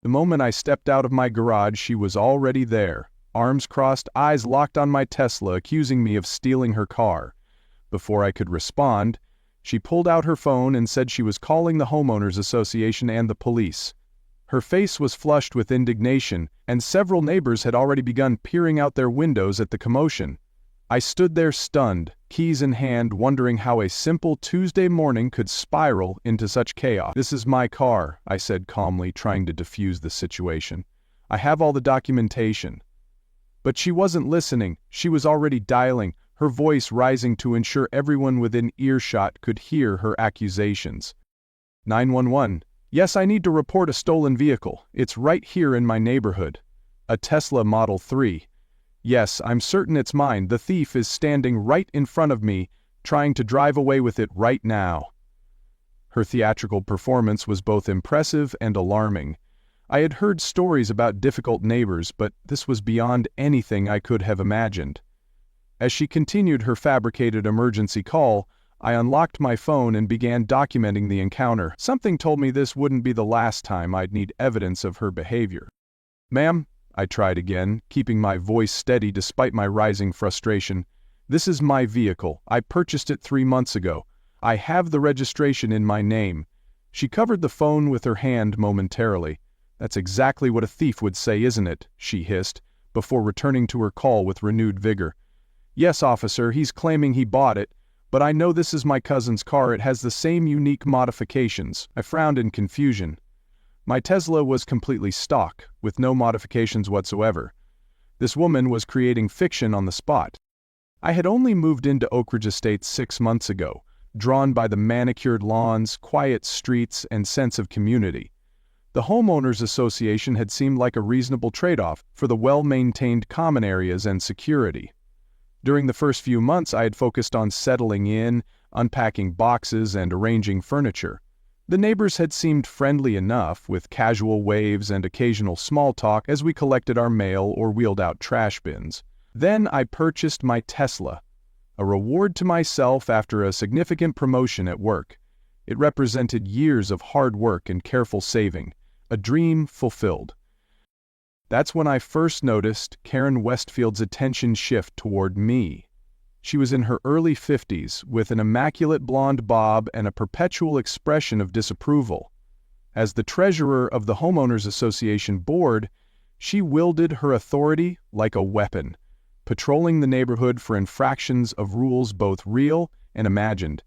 The moment I stepped out of my garage, she was already there, arms crossed, eyes locked on my Tesla, accusing me of stealing her car. Before I could respond, she pulled out her phone and said she was calling the Homeowners Association and the police. Her face was flushed with indignation, and several neighbors had already begun peering out their windows at the commotion. I stood there stunned, keys in hand, wondering how a simple Tuesday morning could spiral into such chaos. "This is my car," I said calmly, trying to defuse the situation. "I have all the documentation." But she wasn't listening. She was already dialing, her voice rising to ensure everyone within earshot could hear her accusations. 911. "Yes, I need to report a stolen vehicle. It's right here in my neighborhood. A Tesla Model 3. Yes, I'm certain it's mine. The thief is standing right in front of me, trying to drive away with it right now." Her theatrical performance was both impressive and alarming. I had heard stories about difficult neighbors, but this was beyond anything I could have imagined. As she continued her fabricated emergency call, I unlocked my phone and began documenting the encounter. Something told me this wouldn't be the last time I'd need evidence of her behavior. "Ma'am," I tried again, keeping my voice steady despite my rising frustration, "this is my vehicle. I purchased it 3 months ago. I have the registration in my name." She covered the phone with her hand momentarily. "That's exactly what a thief would say, isn't it?" she hissed, before returning to her call with renewed vigor. "Yes, officer, he's claiming he bought it, but I know this is my cousin's car. It has the same unique modifications." I frowned in confusion. My Tesla was completely stock, with no modifications whatsoever. This woman was creating fiction on the spot. I had only moved into Oak Ridge Estates 6 months ago, drawn by the manicured lawns, quiet streets, and sense of community. The Homeowners Association had seemed like a reasonable trade-off for the well-maintained common areas and security. During the first few months, I had focused on settling in, unpacking boxes, and arranging furniture. The neighbors had seemed friendly enough, with casual waves and occasional small talk as we collected our mail or wheeled out trash bins. Then I purchased my Tesla, a reward to myself after a significant promotion at work. It represented years of hard work and careful saving, a dream fulfilled. That's when I first noticed Karen Westfield's attention shift toward me. She was in her early 50s, with an immaculate blonde bob and a perpetual expression of disapproval. As the treasurer of the Homeowners Association board, she wielded her authority like a weapon, patrolling the neighborhood for infractions of rules both real and imagined.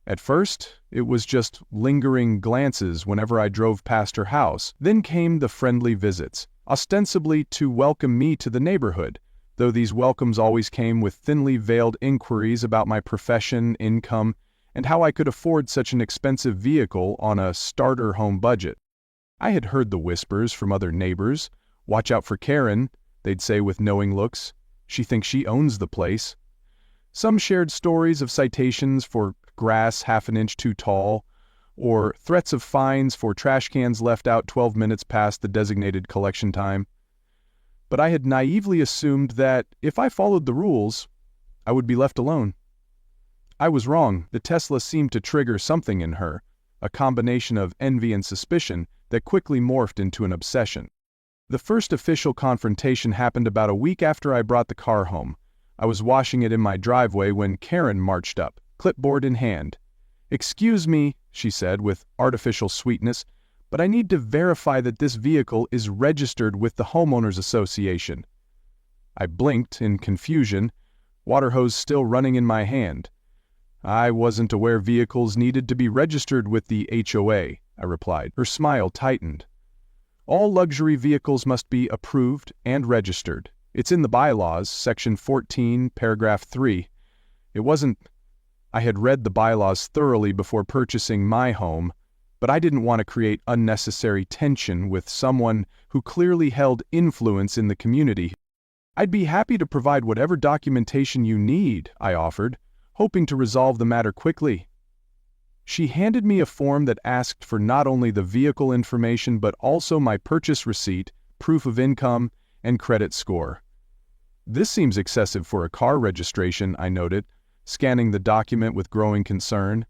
At first, it was just lingering glances whenever I drove past her house. Then came the friendly visits, ostensibly to welcome me to the neighborhood, though these welcomes always came with thinly veiled inquiries about my profession, income, and how I could afford such an expensive vehicle on a starter home budget. I had heard the whispers from other neighbors. "Watch out for Karen," they'd say with knowing looks. "She thinks she owns the place." Some shared stories of citations for grass half an inch too tall, or threats of fines for trash cans left out 12 minutes past the designated collection time. But I had naively assumed that if I followed the rules, I would be left alone. I was wrong. The Tesla seemed to trigger something in her, a combination of envy and suspicion that quickly morphed into an obsession. The first official confrontation happened about a week after I brought the car home. I was washing it in my driveway when Karen marched up, clipboard in hand. "Excuse me," she said with artificial sweetness, "but I need to verify that this vehicle is registered with the Homeowners Association." I blinked in confusion, water hose still running in my hand. "I wasn't aware vehicles needed to be registered with the HOA, I replied. Her smile tightened. "All luxury vehicles must be approved and registered. It's in the bylaws, section 14, paragraph 3. It wasn't... I had read the bylaws thoroughly before purchasing my home, but I didn't want to create unnecessary tension with someone who clearly held influence in the community. "I'd be happy to provide whatever documentation you need," I offered, hoping to resolve the matter quickly. She handed me a form that asked for not only the vehicle information but also my purchase receipt, proof of income, and credit score. "This seems excessive for a car registration," I noted, scanning the document with growing concern.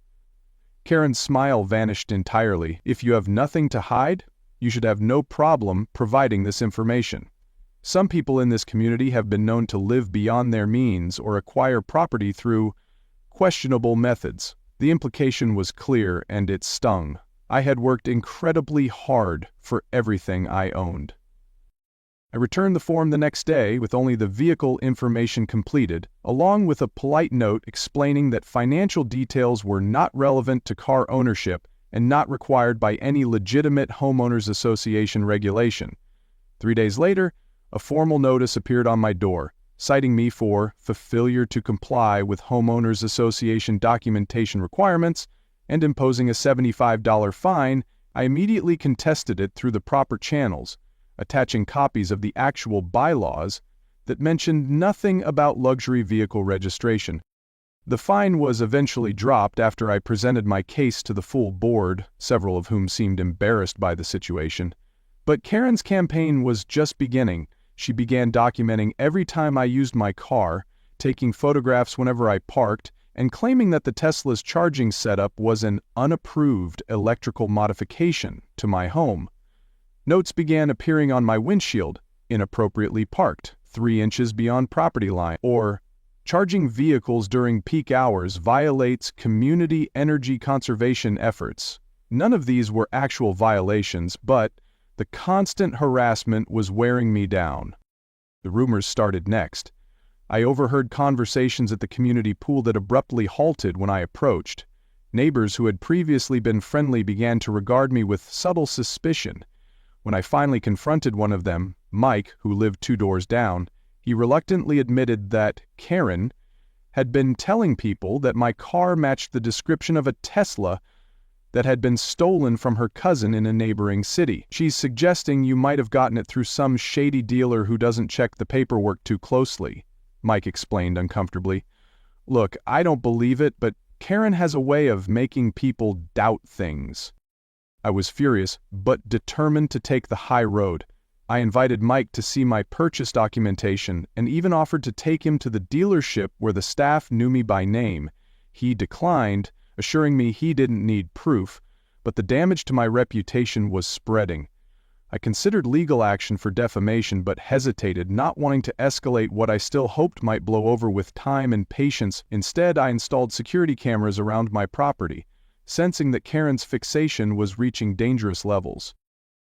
Karen's smile vanished entirely. "If you have nothing to hide, you should have no problem providing this information. Some people in this community have been known to live beyond their means or acquire property through questionable methods. The implication was clear and it stung. I had worked incredibly hard for everything I owned. I returned the form the next day with only the vehicle information completed, along with a polite note explaining that financial details were not relevant to car ownership and not required by any legitimate homeowners association regulation. 3 days later, a formal notice appeared on my door, citing me for failure to comply with homeowners association documentation requirements and imposing a $75 fine. I immediately contested it through the proper channels, attaching copies of the actual bylaws that mentioned nothing about luxury vehicle registration. The fine was eventually dropped after I presented my case to the full board, several of whom seemed embarrassed by the situation. But Karen's campaign was just beginning. She began documenting every time I used my car, taking photographs whenever I parked, and claiming that the Tesla's charging setup was an unapproved electrical modification to my home. Notes began appearing on my windshield: inappropriately parked, 3 inches beyond property line, or charging vehicles during peak hours violates community energy conservation efforts. None of these were actual violations, but the constant harassment was wearing me down. The rumors started next. I overheard conversations at the community pool that abruptly halted when I approached. Neighbors who had previously been friendly began to regard me with subtle suspicion. When I finally confronted one of them, Mike, who lived 2 doors down, he reluctantly admitted that Karen had been telling people that my car matched the description of a Tesla that had been stolen from her cousin in a neighboring city. She's suggesting you might have gotten it through some shady dealer who doesn't check the paperwork too closely, Mike explained uncomfortably. Look, I don't believe it, but Karen has a way of making people doubt things. I was furious, but determined to take the high road. I invited Mike to see my purchase documentation and even offered to take him to the dealership where the staff knew me by name. He declined, assuring me he didn't need proof, but the damage to my reputation was spreading. I considered legal action for defamation but hesitated, not wanting to escalate what I still hoped might blow over with time and patience. Instead, I installed security cameras around my property, sensing that Karen's fixation was reaching dangerous levels.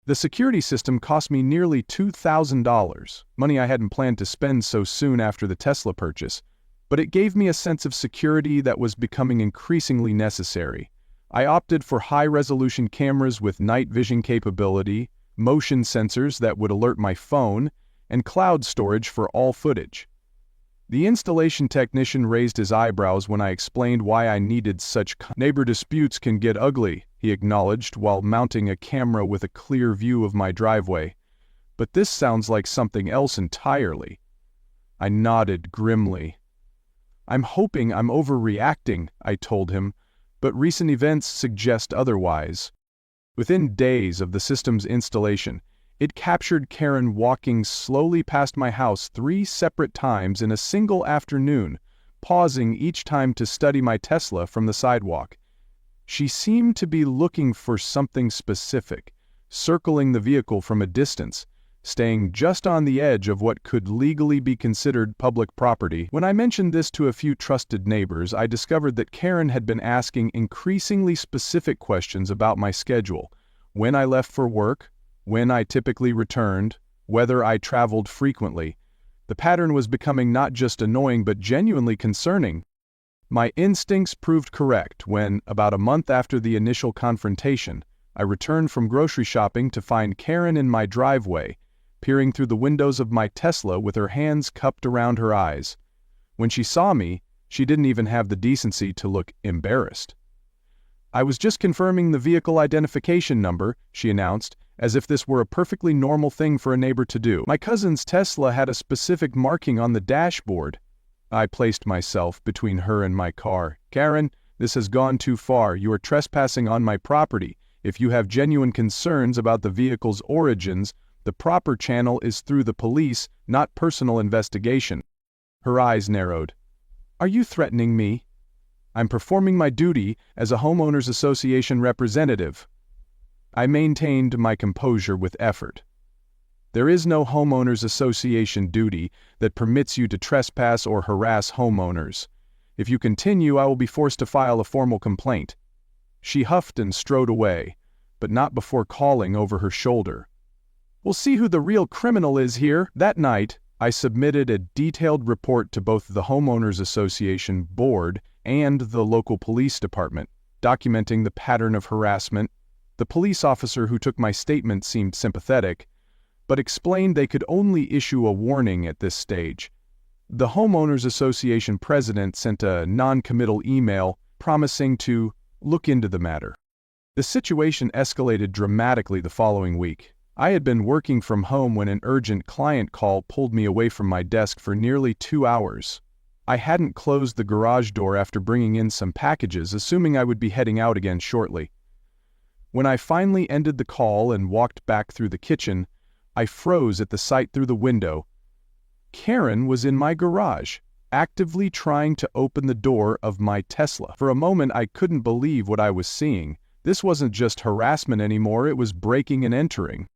The security system cost me nearly $2,000, money I hadn't planned to spend so soon after the Tesla purchase, but it gave me a sense of security that was becoming increasingly necessary. I opted for high-resolution cameras with night vision capability, motion sensors that would alert my phone, and cloud storage for all footage. The installation technician raised his eyebrows when I explained why I needed such. Neighbor disputes can get ugly, he acknowledged while mounting a camera with a clear view of my driveway. But this sounds like something else entirely. I nodded grimly. I'm hoping I'm overreacting, I told him, but recent events suggest otherwise. Within days of the system's installation, it captured Karen walking slowly past my house 3 separate times in a single afternoon, pausing each time to study my Tesla from the sidewalk. She seemed to be looking for something specific, circling the vehicle from a distance, staying just on the edge of what could legally be considered public property. When I mentioned this to a few trusted neighbors, I discovered that Karen had been asking increasingly specific questions about my schedule: when I left for work, when I typically returned, whether I traveled frequently. The pattern was becoming not just annoying but genuinely concerning. My instincts proved correct when, about a month after the initial confrontation, I returned from grocery shopping to find Karen in my driveway, peering through the windows of my Tesla with her hands cupped around her eyes. When she saw me, she didn't even have the decency to look embarrassed. I was just confirming the vehicle identification number, she announced, as if this were a perfectly normal thing for a neighbor to do. My cousin's Tesla had a specific marking on the dashboard. I placed myself between her and my car. Karen, this has gone too far. You are trespassing on my property. If you have genuine concerns about the vehicle's origins, the proper channel is through the police, not personal investigation. Her eyes narrowed. Are you threatening me? I'm performing my duty as a homeowners association representative. I maintained my composure with effort. There is no homeowners association duty that permits you to trespass or harass homeowners. If you continue, I will be forced to file a formal complaint. She huffed and strode away, but not before calling over her shoulder. We'll see who the real criminal is here. That night, I submitted a detailed report to both the Homeowners Association board and the local police department, documenting the pattern of harassment. The police officer who took my statement seemed sympathetic, but explained they could only issue a warning at this stage. The Homeowners Association president sent a non-committal email promising to look into the matter. The situation escalated dramatically the following week. I had been working from home when an urgent client call pulled me away from my desk for nearly 2 hours. I hadn't closed the garage door after bringing in some packages, assuming I would be heading out again shortly. When I finally ended the call and walked back through the kitchen, I froze at the sight through the window. Karen was in my garage, actively trying to open the door of my Tesla. For a moment, I couldn't believe what I was seeing. This wasn't just harassment anymore, it was breaking and entering.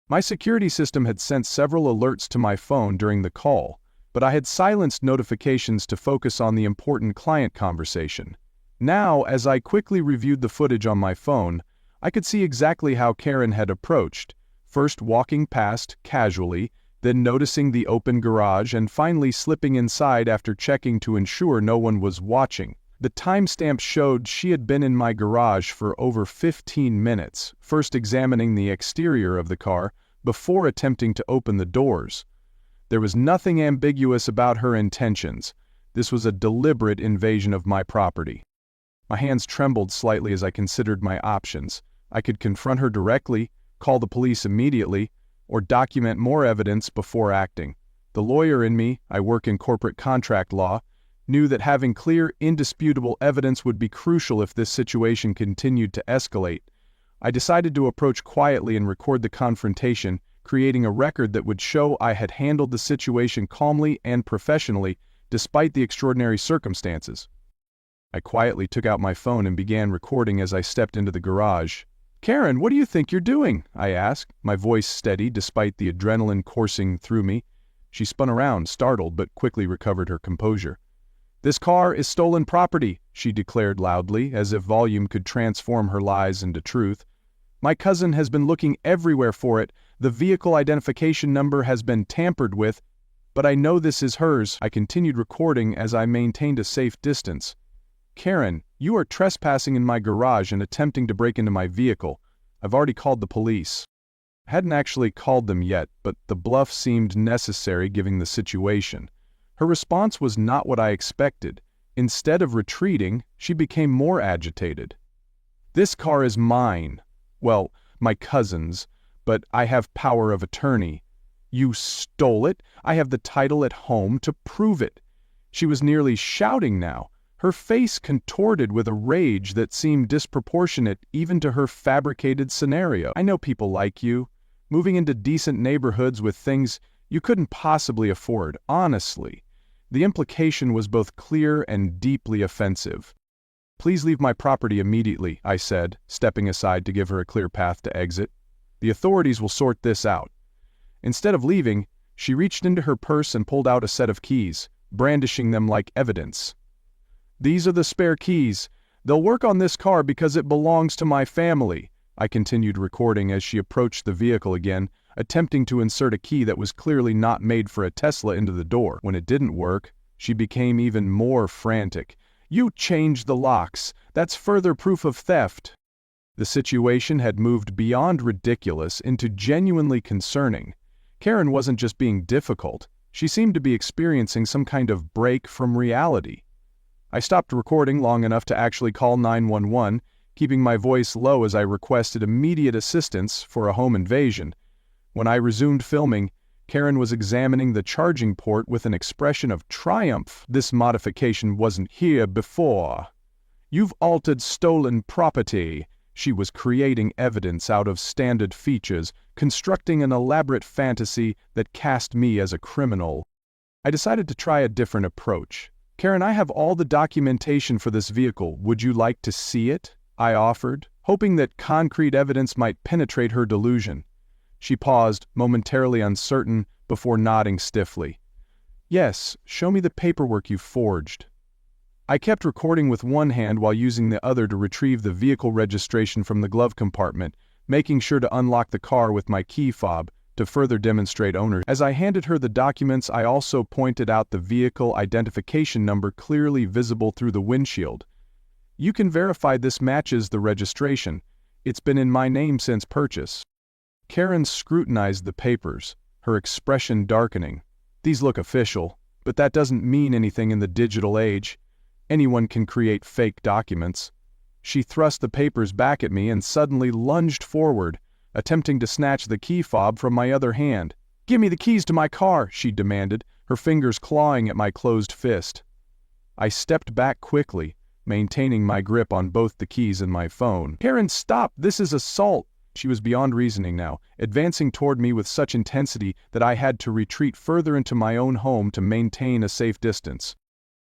My security system had sent several alerts to my phone during the call, but I had silenced notifications to focus on the important client conversation. Now, as I quickly reviewed the footage on my phone, I could see exactly how Karen had approached, first walking past casually, then noticing the open garage, and finally slipping inside after checking to ensure no one was watching. The timestamp showed she had been in my garage for over 15 minutes, first examining the exterior of the car before attempting to open the doors. There was nothing ambiguous about her intentions. This was a deliberate invasion of my property. My hands trembled slightly as I considered my options. I could confront her directly, call the police immediately, or document more evidence before acting. The lawyer in me, I work in corporate contract law, knew that having clear, indisputable evidence would be crucial if this situation continued to escalate. I decided to approach quietly and record the confrontation, creating a record that would show I had handled the situation calmly and professionally, despite the extraordinary circumstances. I quietly took out my phone and began recording as I stepped into the garage. "Karen, what do you think you're doing?" I asked, my voice steady despite the adrenaline coursing through me. She spun around, startled, but quickly recovered her composure. "This car is stolen property," she declared loudly, as if volume could transform her lies into truth. "My cousin has been looking everywhere for it. The vehicle identification number has been tampered with, but I know this is hers." I continued recording as I maintained a safe distance. "Karen, you are trespassing in my garage and attempting to break into my vehicle. I've already called the police." I hadn't actually called them yet, but the bluff seemed necessary given the situation. Her response was not what I expected. Instead of retreating, she became more agitated. "This car is mine. Well, my cousin's, but I have power of attorney." "You stole it? I have the title at home to prove it." She was nearly shouting now, her face contorted with a rage that seemed disproportionate even to her fabricated scenario. "I know people like you, moving into decent neighborhoods with things you couldn't possibly afford, honestly." The implication was both clear and deeply offensive. "Please leave my property immediately," I said, stepping aside to give her a clear path to exit. "The authorities will sort this out." Instead of leaving, she reached into her purse and pulled out a set of keys, brandishing them like evidence. "These are the spare keys. They'll work on this car because it belongs to my family." I continued recording as she approached the vehicle again, attempting to insert a key that was clearly not made for a Tesla into the door. When it didn't work, she became even more frantic. "You changed the locks. That's further proof of theft." The situation had moved beyond ridiculous into genuinely concerning. Karen wasn't just being difficult, she seemed to be experiencing some kind of break from reality. I stopped recording long enough to actually call 911, keeping my voice low as I requested immediate assistance for a home invasion. When I resumed filming, Karen was examining the charging port with an expression of triumph. "This modification wasn't here before. You've altered stolen property." She was creating evidence out of standard features, constructing an elaborate fantasy that cast me as a criminal. I decided to try a different approach. "Karen, I have all the documentation for this vehicle. Would you like to see it?" I offered, hoping that concrete evidence might penetrate her delusion. She paused, momentarily uncertain, before nodding stiffly. "Yes, show me the paperwork you forged." I kept recording with one hand while using the other to retrieve the vehicle registration from the glove compartment, making sure to unlock the car with my key fob to further demonstrate ownership. As I handed her the documents, I also pointed out the vehicle identification number clearly visible through the windshield. "You can verify this matches the registration. It's been in my name since purchase." Karen scrutinized the papers, her expression darkening. "These look official, but that doesn't mean anything in the digital age. Anyone can create fake documents." She thrust the papers back at me and suddenly lunged forward, attempting to snatch the key fob from my other hand. "Give me the keys to my car," she demanded, her fingers clawing at my closed fist. I stepped back quickly, maintaining my grip on both the keys and my phone. "Karen, stop! This is assault!" She was beyond reasoning now, advancing toward me with such intensity that I had to retreat further into my own home to maintain a safe distance.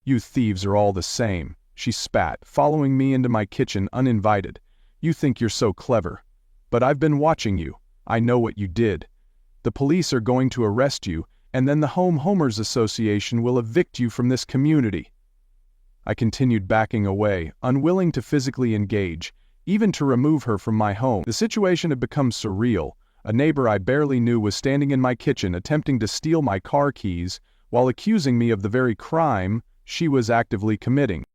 "You thieves are all the same," she spat, following me into my kitchen uninvited. "You think you're so clever. But I've been watching you. I know what you did. The police are going to arrest you, and then the Homeowners Association will evict you from this community." I continued backing away, unwilling to physically engage, even to remove her from my home. The situation had become surreal. A neighbor I barely knew was standing in my kitchen attempting to steal my car keys while accusing me of the very crime she was actively committing.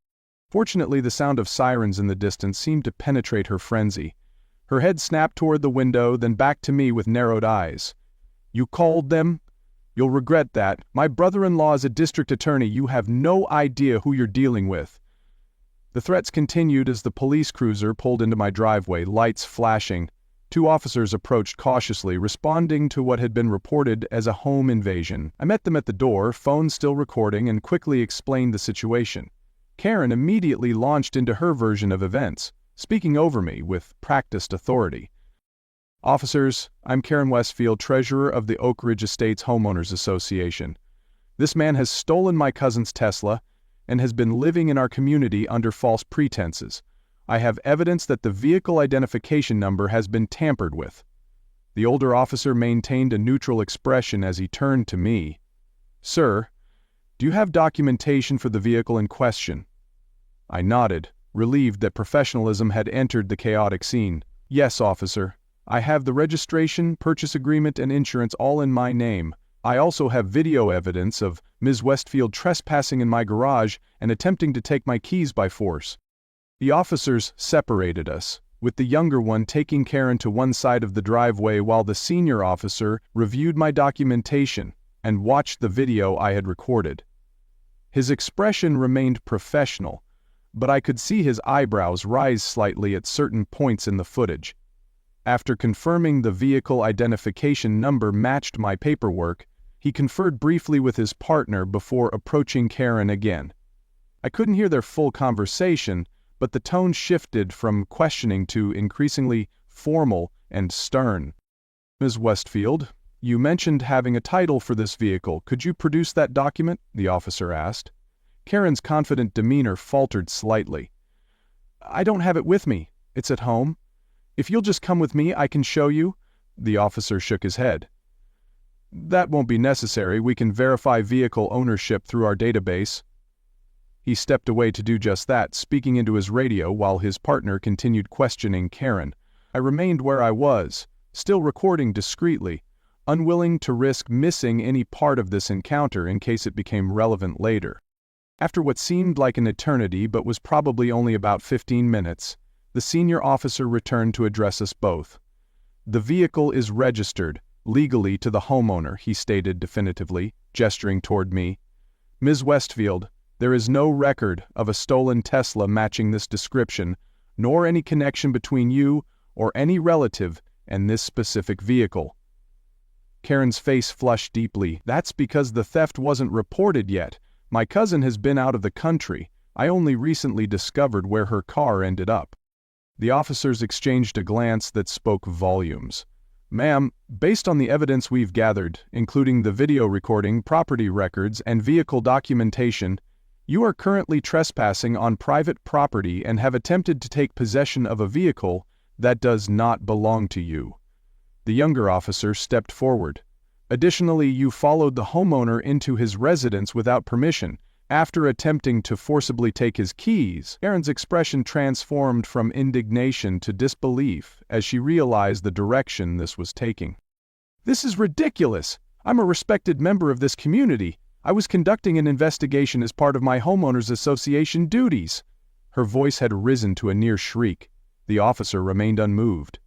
Fortunately, the sound of sirens in the distance seemed to penetrate her frenzy. Her head snapped toward the window, then back to me with narrowed eyes. "You called them? You'll regret that. My brother-in-law is a district attorney. You have no idea who you're dealing with." The threats continued as the police cruiser pulled into my driveway, lights flashing. Two officers approached cautiously, responding to what had been reported as a home invasion. I met them at the door, phone still recording, and quickly explained the situation. Karen immediately launched into her version of events, speaking over me with practiced authority. "Officers, I'm Karen Westfield, treasurer of the Oak Ridge Estates Homeowners Association. This man has stolen my cousin's Tesla and has been living in our community under false pretenses. I have evidence that the vehicle identification number has been tampered with." The older officer maintained a neutral expression as he turned to me. "Sir, do you have documentation for the vehicle in question?" I nodded, relieved that professionalism had entered the chaotic scene. "Yes, officer. I have the registration, purchase agreement, and insurance all in my name. I also have video evidence of Ms. Westfield trespassing in my garage and attempting to take my keys by force." The officers separated us, with the younger one taking Karen to one side of the driveway while the senior officer reviewed my documentation and watched the video I had recorded. His expression remained professional, but I could see his eyebrows rise slightly at certain points in the footage. After confirming the vehicle identification number matched my paperwork, he conferred briefly with his partner before approaching Karen again. I couldn't hear their full conversation, but the tone shifted from questioning to increasingly formal and stern. "Ms. Westfield, you mentioned having a title for this vehicle. Could you produce that document?" the officer asked. Karen's confident demeanor faltered slightly. "I don't have it with me. It's at home. If you'll just come with me, I can show you." The officer shook his head. "That won't be necessary. We can verify vehicle ownership through our database." He stepped away to do just that, speaking into his radio while his partner continued questioning Karen. I remained where I was, still recording discreetly, unwilling to risk missing any part of this encounter in case it became relevant later. After what seemed like an eternity but was probably only about 15 minutes, the senior officer returned to address us both. "The vehicle is registered, legally to the homeowner," he stated definitively, gesturing toward me. "Ms. Westfield, there is no record of a stolen Tesla matching this description, nor any connection between you or any relative and this specific vehicle." Karen's face flushed deeply. "That's because the theft wasn't reported yet. My cousin has been out of the country. I only recently discovered where her car ended up." The officers exchanged a glance that spoke volumes. "Ma'am, based on the evidence we've gathered, including the video recording, property records, and vehicle documentation, you are currently trespassing on private property and have attempted to take possession of a vehicle That does not belong to you." The younger officer stepped forward. "Additionally, you followed the homeowner into his residence without permission, after attempting to forcibly take his keys." Karen's expression transformed from indignation to disbelief as she realized the direction this was taking. "This is ridiculous! I'm a respected member of this community. I was conducting an investigation as part of my homeowners association duties." Her voice had risen to a near shriek. The officer remained unmoved.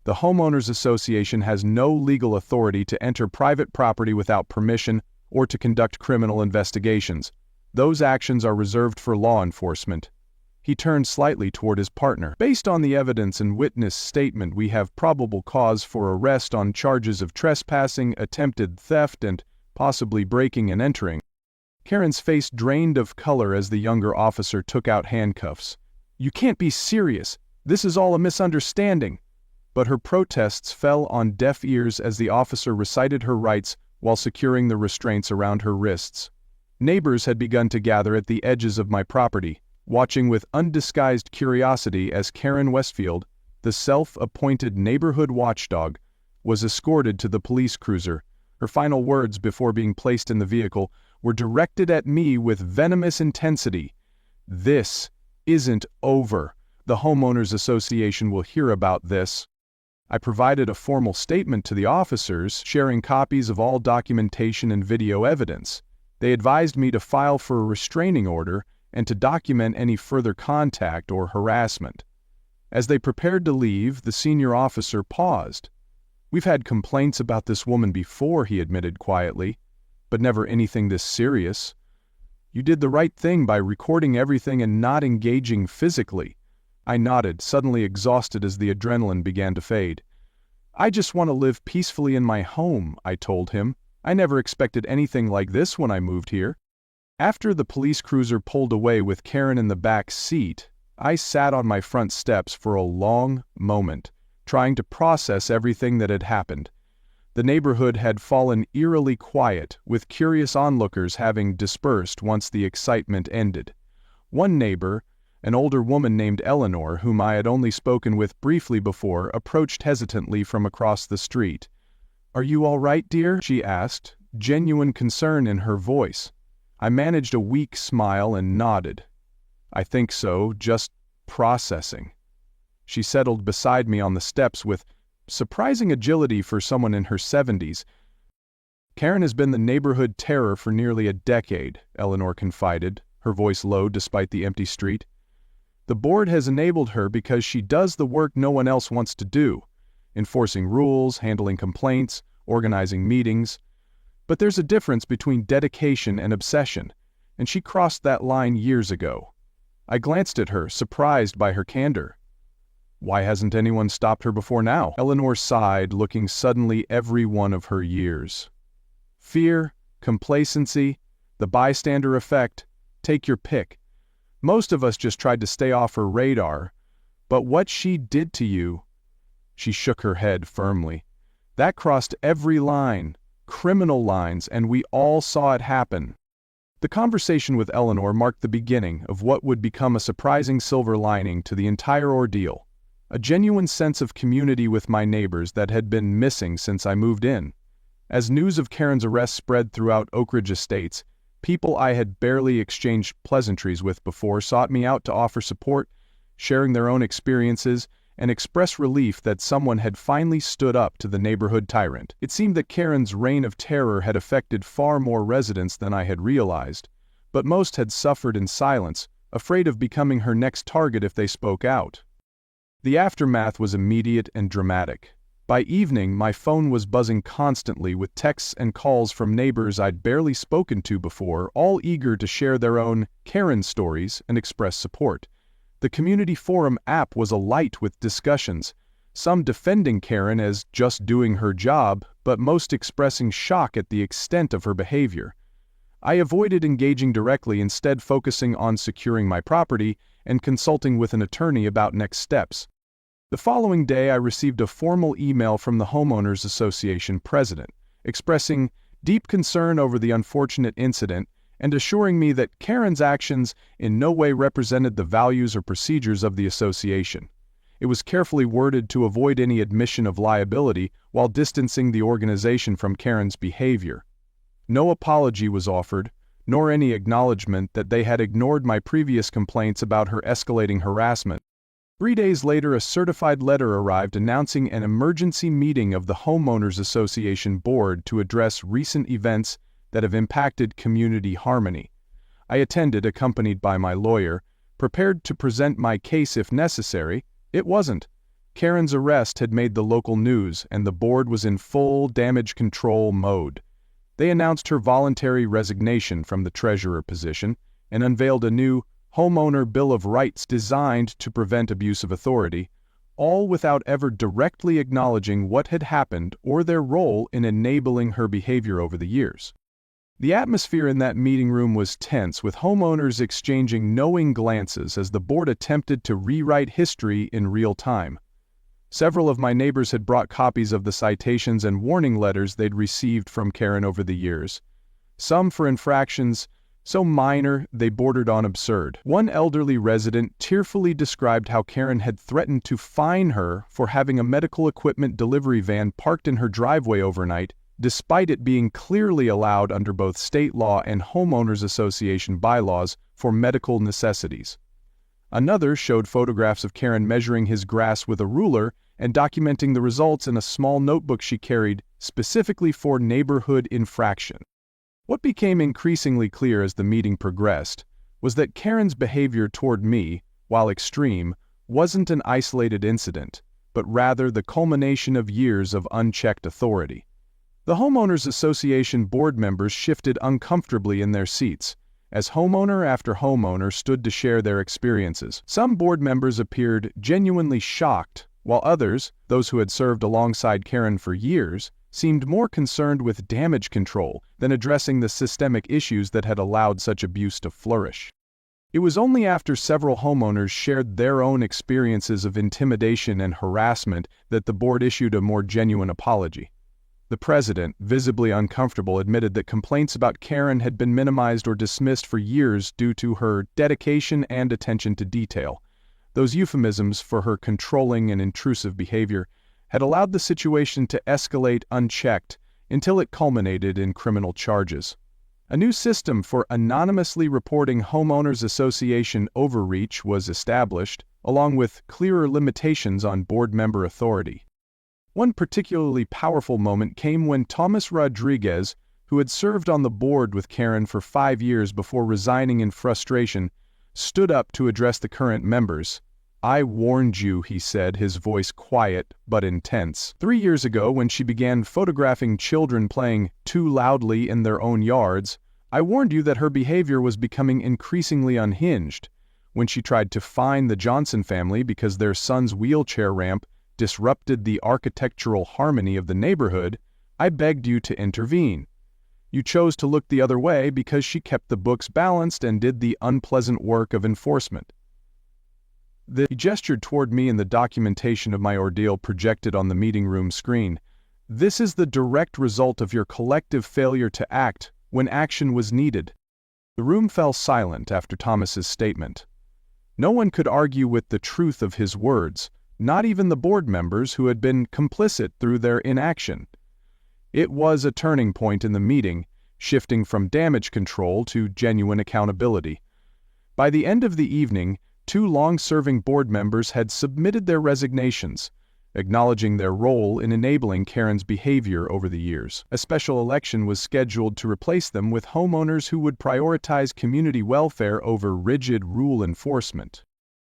"The homeowners association has no legal authority to enter private property without permission or to conduct criminal investigations. Those actions are reserved for law enforcement." He turned slightly toward his partner. "Based on the evidence and witness statement, we have probable cause for arrest on charges of trespassing, attempted theft, and possibly breaking and entering." Karen's face drained of color as the younger officer took out handcuffs. "You can't be serious. This is all a misunderstanding." But her protests fell on deaf ears as the officer recited her rights while securing the restraints around her wrists. Neighbors had begun to gather at the edges of my property, watching with undisguised curiosity as Karen Westfield, the self-appointed neighborhood watchdog, was escorted to the police cruiser. Her final words before being placed in the vehicle were directed at me with venomous intensity. "This isn't over. The homeowners association will hear about this." I provided a formal statement to the officers, sharing copies of all documentation and video evidence. They advised me to file for a restraining order and to document any further contact or harassment. As they prepared to leave, the senior officer paused. "We've had complaints about this woman before," he admitted quietly, "but never anything this serious. You did the right thing by recording everything and not engaging physically." I nodded, suddenly exhausted as the adrenaline began to fade. "I just want to live peacefully in my home," I told him. "I never expected anything like this when I moved here." After the police cruiser pulled away with Karen in the back seat, I sat on my front steps for a long moment, trying to process everything that had happened. The neighborhood had fallen eerily quiet, with curious onlookers having dispersed once the excitement ended. One neighbor, an older woman named Eleanor, whom I had only spoken with briefly before, approached hesitantly from across the street. "Are you all right, dear?" she asked, genuine concern in her voice. I managed a weak smile and nodded. "I think so, just processing." She settled beside me on the steps with surprising agility for someone in her 70s. "Karen has been the neighborhood terror for nearly a decade," Eleanor confided, her voice low despite the empty street. "The board has enabled her because she does the work no one else wants to do, enforcing rules, handling complaints, organizing meetings. But there's a difference between dedication and obsession, and she crossed that line years ago." I glanced at her, surprised by her candor. "Why hasn't anyone stopped her before now?" Eleanor sighed, looking suddenly every one of her years. "Fear, complacency, the bystander effect, take your pick. Most of us just tried to stay off her radar, but what she did to you—" She shook her head firmly. "That crossed every line, criminal lines, and we all saw it happen." The conversation with Eleanor marked the beginning of what would become a surprising silver lining to the entire ordeal, a genuine sense of community with my neighbors that had been missing since I moved in. As news of Karen's arrest spread throughout Oak Ridge Estates, people I had barely exchanged pleasantries with before sought me out to offer support, sharing their own experiences, and express relief that someone had finally stood up to the neighborhood tyrant. It seemed that Karen's reign of terror had affected far more residents than I had realized, but most had suffered in silence, afraid of becoming her next target if they spoke out. The aftermath was immediate and dramatic. By evening, my phone was buzzing constantly with texts and calls from neighbors I'd barely spoken to before, all eager to share their own Karen stories and express support. The community forum app was alight with discussions, some defending Karen as just doing her job, but most expressing shock at the extent of her behavior. I avoided engaging directly, instead focusing on securing my property and consulting with an attorney about next steps. The following day, I received a formal email from the Homeowners Association president, expressing deep concern over the unfortunate incident and assuring me that Karen's actions in no way represented the values or procedures of the association. It was carefully worded to avoid any admission of liability while distancing the organization from Karen's behavior. No apology was offered, nor any acknowledgement that they had ignored my previous complaints about her escalating harassment. 3 days later, a certified letter arrived announcing an emergency meeting of the Homeowners Association Board to address recent events that have impacted community harmony. I attended, accompanied by my lawyer, prepared to present my case if necessary. It wasn't. Karen's arrest had made the local news, and the board was in full damage control mode. They announced her voluntary resignation from the treasurer position and unveiled a new Homeowner Bill of Rights designed to prevent abuse of authority, all without ever directly acknowledging what had happened or their role in enabling her behavior over the years. The atmosphere in that meeting room was tense, with homeowners exchanging knowing glances as the board attempted to rewrite history in real time. Several of my neighbors had brought copies of the citations and warning letters they'd received from Karen over the years, some for infractions so minor they bordered on absurd. One elderly resident tearfully described how Karen had threatened to fine her for having a medical equipment delivery van parked in her driveway overnight, despite it being clearly allowed under both state law and homeowners association bylaws for medical necessities. Another showed photographs of Karen measuring his grass with a ruler and documenting the results in a small notebook she carried specifically for neighborhood infraction. What became increasingly clear as the meeting progressed was that Karen's behavior toward me, while extreme, wasn't an isolated incident, but rather the culmination of years of unchecked authority. The Homeowners Association board members shifted uncomfortably in their seats, as homeowner after homeowner stood to share their experiences. Some board members appeared genuinely shocked, while others, those who had served alongside Karen for years, seemed more concerned with damage control than addressing the systemic issues that had allowed such abuse to flourish. It was only after several homeowners shared their own experiences of intimidation and harassment that the board issued a more genuine apology. The president, visibly uncomfortable, admitted that complaints about Karen had been minimized or dismissed for years due to her dedication and attention to detail. Those euphemisms for her controlling and intrusive behavior had allowed the situation to escalate unchecked until it culminated in criminal charges. A new system for anonymously reporting homeowners association overreach was established, along with clearer limitations on board member authority. One particularly powerful moment came when Thomas Rodriguez, who had served on the board with Karen for 5 years before resigning in frustration, stood up to address the current members. "I warned you," he said, his voice quiet but intense. 3 years ago, when she began photographing children playing too loudly in their own yards, I warned you that her behavior was becoming increasingly unhinged. When she tried to fine the Johnson family because their son's wheelchair ramp disrupted the architectural harmony of the neighborhood, I begged you to intervene. You chose to look the other way because she kept the books balanced and did the unpleasant work of enforcement. He gestured toward me in the documentation of my ordeal projected on the meeting room screen. "This is the direct result of your collective failure to act when action was needed." The room fell silent after Thomas's statement. No one could argue with the truth of his words, not even the board members who had been complicit through their inaction. It was a turning point in the meeting, shifting from damage control to genuine accountability. By the end of the evening, 2 long-serving board members had submitted their resignations, acknowledging their role in enabling Karen's behavior over the years. A special election was scheduled to replace them with homeowners who would prioritize community welfare over rigid rule enforcement.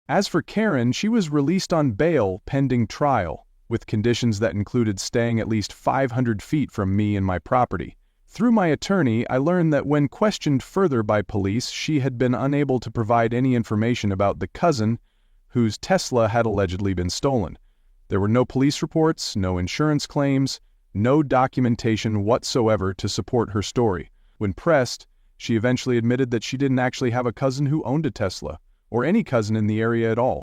As for Karen, she was released on bail pending trial, with conditions that included staying at least 500 feet from me and my property. Through my attorney, I learned that when questioned further by police, she had been unable to provide any information about the cousin whose Tesla had allegedly been stolen. There were no police reports, no insurance claims, no documentation whatsoever to support her story. When pressed, she eventually admitted that she didn't actually have a cousin who owned a Tesla, or any cousin in the area at all.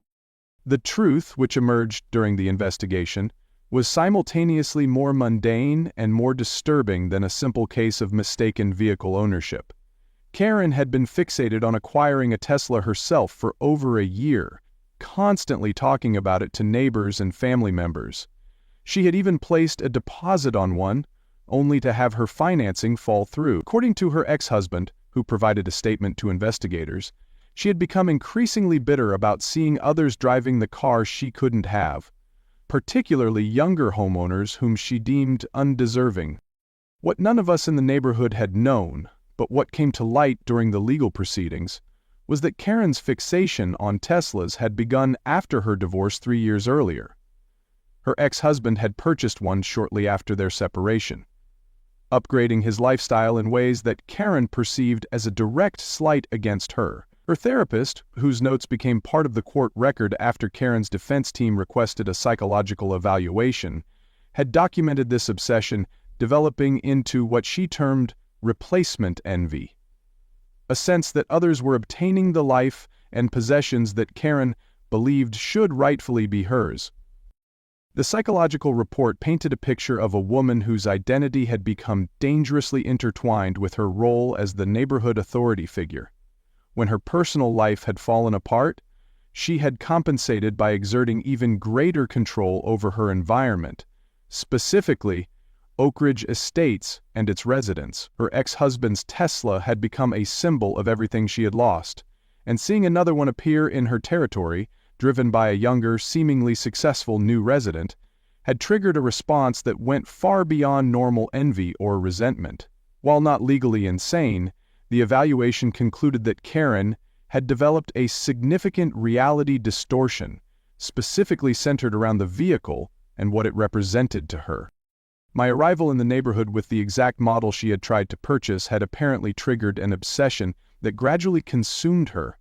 The truth, which emerged during the investigation, was simultaneously more mundane and more disturbing than a simple case of mistaken vehicle ownership. Karen had been fixated on acquiring a Tesla herself for over a year, constantly talking about it to neighbors and family members. She had even placed a deposit on one, only to have her financing fall through. According to her ex-husband, who provided a statement to investigators, she had become increasingly bitter about seeing others driving the car she couldn't have, particularly younger homeowners whom she deemed undeserving. What none of us in the neighborhood had known, but what came to light during the legal proceedings, was that Karen's fixation on Teslas had begun after her divorce 3 years earlier. Her ex-husband had purchased one shortly after their separation, upgrading his lifestyle in ways that Karen perceived as a direct slight against her. Her therapist, whose notes became part of the court record after Karen's defense team requested a psychological evaluation, had documented this obsession developing into what she termed replacement envy, a sense that others were obtaining the life and possessions that Karen believed should rightfully be hers. The psychological report painted a picture of a woman whose identity had become dangerously intertwined with her role as the neighborhood authority figure. When her personal life had fallen apart, she had compensated by exerting even greater control over her environment, specifically Oak Ridge Estates and its residents. Her ex-husband's Tesla had become a symbol of everything she had lost, and seeing another one appear in her territory, driven by a younger, seemingly successful new resident, had triggered a response that went far beyond normal envy or resentment. While not legally insane, the evaluation concluded that Karen had developed a significant reality distortion, specifically centered around the vehicle and what it represented to her. My arrival in the neighborhood with the exact model she had tried to purchase had apparently triggered an obsession that gradually consumed her.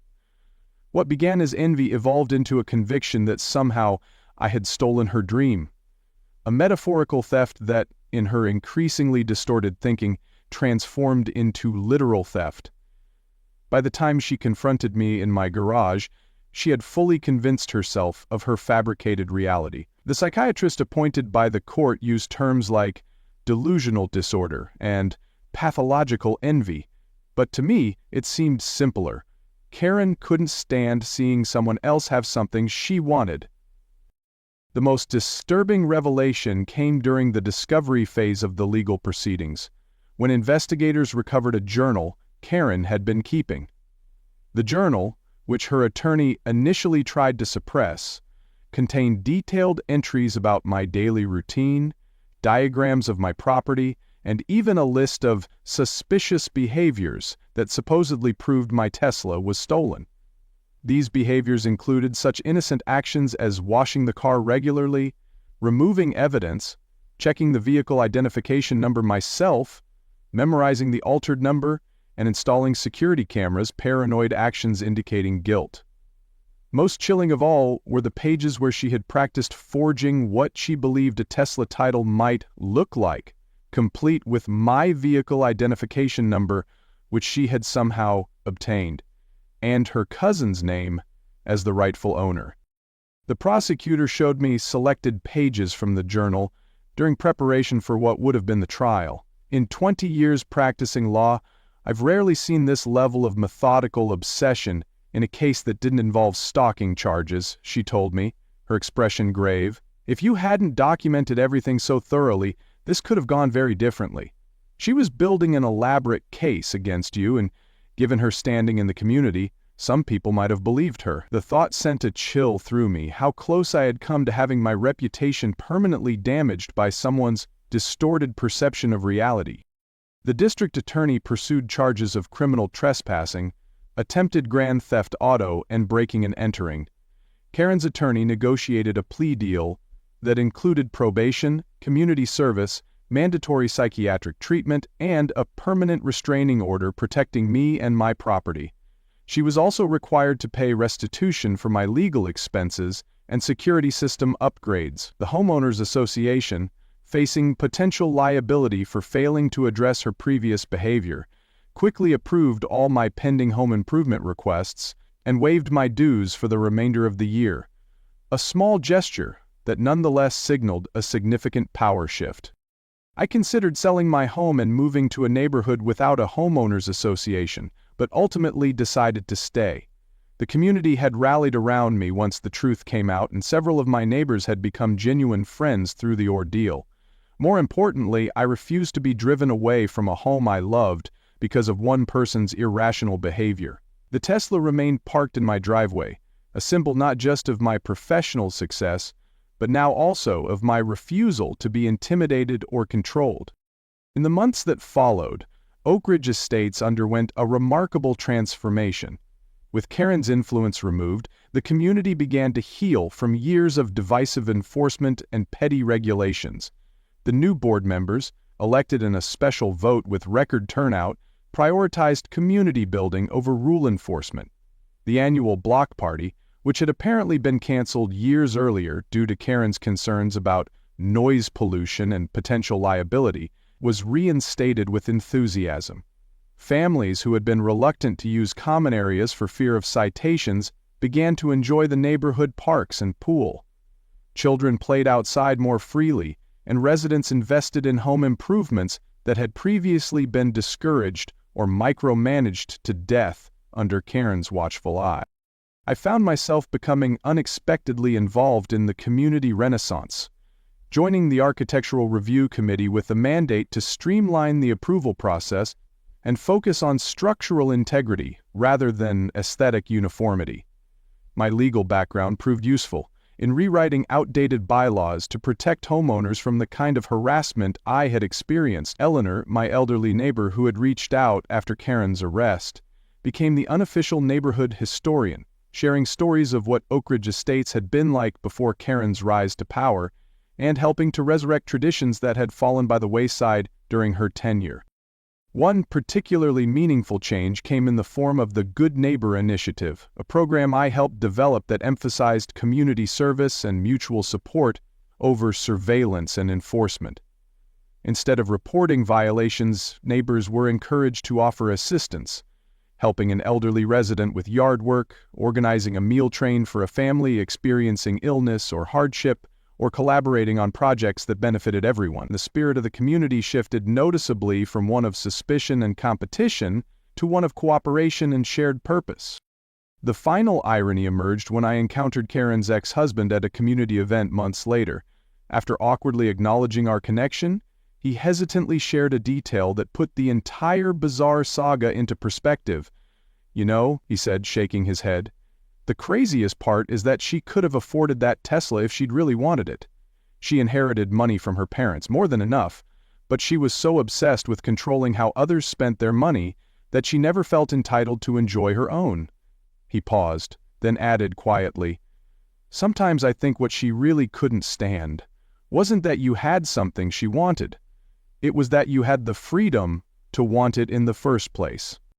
What began as envy evolved into a conviction that somehow I had stolen her dream, a metaphorical theft that, in her increasingly distorted thinking, transformed into literal theft. By the time she confronted me in my garage, she had fully convinced herself of her fabricated reality. The psychiatrist appointed by the court used terms like delusional disorder and pathological envy, but to me it seemed simpler. Karen couldn't stand seeing someone else have something she wanted. The most disturbing revelation came during the discovery phase of the legal proceedings, when investigators recovered a journal Karen had been keeping. The journal, which her attorney initially tried to suppress, contained detailed entries about my daily routine, diagrams of my property, and even a list of suspicious behaviors that supposedly proved my Tesla was stolen. These behaviors included such innocent actions as washing the car regularly, removing evidence, checking the vehicle identification number myself, memorizing the altered number, and installing security cameras, paranoid actions indicating guilt. Most chilling of all were the pages where she had practiced forging what she believed a Tesla title might look like, complete with my vehicle identification number, which she had somehow obtained, and her cousin's name as the rightful owner. The prosecutor showed me selected pages from the journal during preparation for what would have been the trial. In 20 years practicing law, I've rarely seen this level of methodical obsession in a case that didn't involve stalking charges, she told me, her expression grave. If you hadn't documented everything so thoroughly, this could have gone very differently. She was building an elaborate case against you, and given her standing in the community, some people might have believed her. The thought sent a chill through me, how close I had come to having my reputation permanently damaged by someone's distorted perception of reality. The district attorney pursued charges of criminal trespassing, attempted grand theft auto, and breaking and entering. Karen's attorney negotiated a plea deal that included probation, community service, mandatory psychiatric treatment, and a permanent restraining order protecting me and my property. She was also required to pay restitution for my legal expenses and security system upgrades. The Homeowners Association, facing potential liability for failing to address her previous behavior, quickly approved all my pending home improvement requests and waived my dues for the remainder of the year. A small gesture that nonetheless signaled a significant power shift. I considered selling my home and moving to a neighborhood without a homeowners association, but ultimately decided to stay. The community had rallied around me once the truth came out, and several of my neighbors had become genuine friends through the ordeal. More importantly, I refused to be driven away from a home I loved because of one person's irrational behavior. The Tesla remained parked in my driveway, a symbol not just of my professional success, but now also of my refusal to be intimidated or controlled. In the months that followed, Oak Ridge Estates underwent a remarkable transformation. With Karen's influence removed, the community began to heal from years of divisive enforcement and petty regulations. The new board members, elected in a special vote with record turnout, prioritized community building over rule enforcement. The annual block party, which had apparently been canceled years earlier due to Karen's concerns about noise pollution and potential liability, was reinstated with enthusiasm. Families who had been reluctant to use common areas for fear of citations began to enjoy the neighborhood parks and pool. Children played outside more freely, and residents invested in home improvements that had previously been discouraged or micromanaged to death under Karen's watchful eye. I found myself becoming unexpectedly involved in the community renaissance, joining the Architectural Review Committee with a mandate to streamline the approval process and focus on structural integrity rather than aesthetic uniformity. My legal background proved useful in rewriting outdated bylaws to protect homeowners from the kind of harassment I had experienced. Eleanor, my elderly neighbor who had reached out after Karen's arrest, became the unofficial neighborhood historian, sharing stories of what Oak Ridge Estates had been like before Karen's rise to power, and helping to resurrect traditions that had fallen by the wayside during her tenure. One particularly meaningful change came in the form of the Good Neighbor Initiative, a program I helped develop that emphasized community service and mutual support over surveillance and enforcement. Instead of reporting violations, neighbors were encouraged to offer assistance, helping an elderly resident with yard work, organizing a meal train for a family experiencing illness or hardship, or collaborating on projects that benefited everyone. The spirit of the community shifted noticeably from one of suspicion and competition to one of cooperation and shared purpose. The final irony emerged when I encountered Karen's ex-husband at a community event months later. After awkwardly acknowledging our connection, he hesitantly shared a detail that put the entire bizarre saga into perspective. "You know," he said, shaking his head, "the craziest part is that she could have afforded that Tesla if she'd really wanted it. She inherited money from her parents, more than enough, but she was so obsessed with controlling how others spent their money that she never felt entitled to enjoy her own." He paused, then added quietly, "Sometimes I think what she really couldn't stand wasn't that you had something she wanted. It was that you had the freedom to want it in the first place."